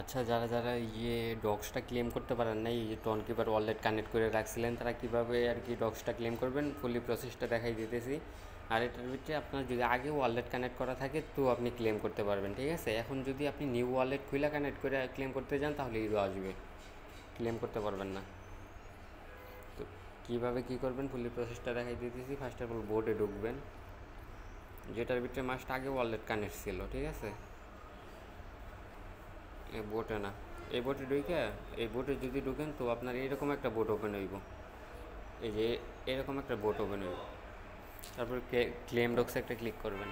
আচ্ছা, যারা যারা ডগসটা ক্লেম করতে পারেন না, এই যে টোনকিপার ওয়ালেট কানেক্ট করে রাখছিলেন, তারা কীভাবে আর কি ডগসটা ক্লেম করবেন ফুলি প্রসেসটা দেখাই দিতেছি। আর এটার ভিতরে আপনার যদি আগে ওয়ালেট কানেক্ট করা থাকে তো আপনি ক্লেম করতে পারবেন, ঠিক আছে। এখন যদি আপনি নিউ ওয়ালেট খুলে কানেক্ট করে ক্লেম করতে যান তাহলে ইরো আসবে, ক্লেম করতে পারবেন না। তো কীভাবে কী করবেন ফুলি প্রসেসটা দেখাই দিতেছি। ফার্স্ট অফ অল বোর্ডে ঢুকবেন, যেটার ভিতরে মাস্ট আগে ওয়ালেট কানেক্ট ছিল, ঠিক আছে। এই বোটে না, এই বোটে ঢুকে এই বোটে যদি ঢুকেন তো আপনার এরকম একটা বোট ওপেন হইব, এই যে এরকম একটা বোট ওপেন হইব। তারপর ক্লেম ডক্সে একটা ক্লিক করবেন।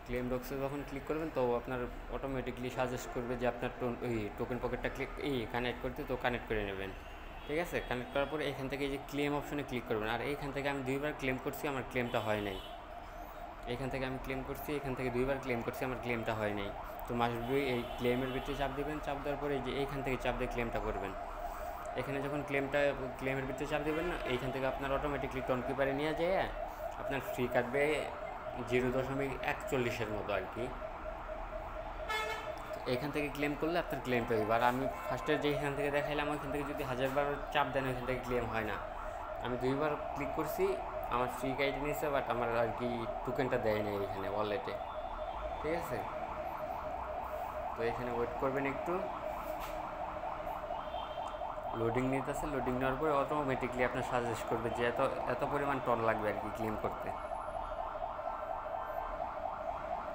ক্লেম ডক্সে যখন ক্লিক করবেন তো আপনার অটোমেটিকলি সাজেস্ট করবে যে আপনার ওই টোকেন পকেটটা কানেক্ট করতে, তো কানেক্ট করে নেবেন, ঠিক আছে। কানেক্ট করার পরে এখান থেকে এই যে ক্লেম অপশনে ক্লিক করবেন। আর এইখান থেকে আমি 2বার ক্লেম করছি, আমার ক্লেমটা হয় নাই। এখান থেকে আমি ক্লেম করছি, এখান থেকে 2বার ক্লেম করছি, আমার ক্লেমটা হয় নাই। তো মাস্ট বি এই ক্লেমের ভিতরে চাপ দেবেন, চাপ দেওয়ার পরে এই যে এইখান থেকে চাপ দিয়ে ক্লেমটা করবেন। এখানে যখন ক্লেমের ভিতরে চাপ দেবেন না, এইখান থেকে আপনার অটোমেটিকলি টোনকিপারে নিয়ে যায় আপনার ফ্রি কাটবে 0.41 মতো আর কি। এখান থেকে ক্লেম করলে আপনার ক্লেমটা হইব। আর আমি ফার্স্টে যেখান থেকে দেখাইলাম ওইখান থেকে যদি 1000বার চাপ দেন ওইখান থেকে ক্লেম হয় না। আমি 2বার ক্লিক করছি, আমার ফ্রি কাইটে নিয়েছে, বাট আমার আর কি টোকেনটা দেয় না এখানে ওয়ালেটে, ঠিক আছে। তো এখানে ওয়েট করবেন একটু, লোডিং নিতেছে। লোডিং নেওয়ার পরে অটোমেটিকলি আপনার সাজেস্ট করবে যে এত এত পরিমাণ টন লাগবে আর কি ক্লেম করতে।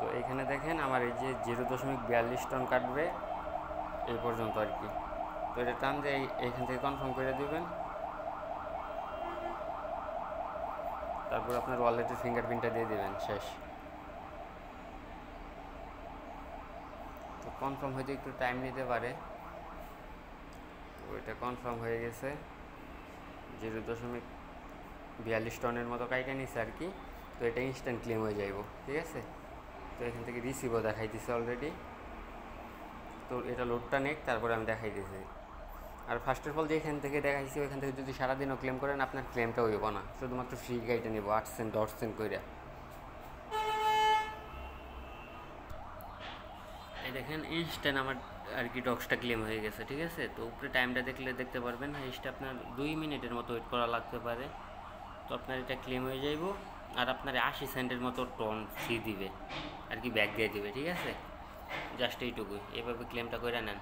তো এখানে দেখেন আমার এই যে 0.42 টন কাটবে এই পর্যন্ত আর কি। তো এটা টান দিয়ে এইখান থেকে কনফার্ম করে দেবেন। তারপর আপনার ওয়ালেটের ফিঙ্গারপ্রিন্টটা দিয়ে দেবেন, শেষ। তো কনফার্ম হইতে একটু টাইম নিতে পারে। ওইটা কনফার্ম হয়ে গেছে, 0.42 টনের মতো কাইটে নিছে আর কি। তো এটা ইনস্ট্যান্ট ক্লেম হয়ে যাইব, ঠিক আছে। তো এখান থেকে রিসিভও দেখাই দিছে অলরেডি। তো এটা লোডটা নেক, তারপরে আমি দেখাই দিয়েছি। আর ফার্স্ট অফ অল যেখান থেকে দেখাইছি ওইখান থেকে যদি সারাদিনও ক্লেম করেন আপনার ক্লেমটা হইব না, শুধুমাত্র ফ্রি গাইডে নেব 8 সেন্ট 10 সেন্ট করে। এই দেখেন ইনস্ট্যান্ট আমার আর কি ডক্সটা ক্লেম হয়ে গেছে, ঠিক আছে। তো উপরে টাইমটা দেখলে দেখতে পারবেন, হাইস্টে আপনার 2 মিনিটের মতো ওয়েট করা লাগতে পারে। তো আপনার এটা ক্লেম হয়ে যাইব। আর আপনার 80 সেন্টের মতো টন ফ্রি দিবে আর কি, ব্যাক দিয়ে দিবে, ঠিক আছে। জাস্ট এইটুকুই, এভাবে ক্লেমটা করে নেন।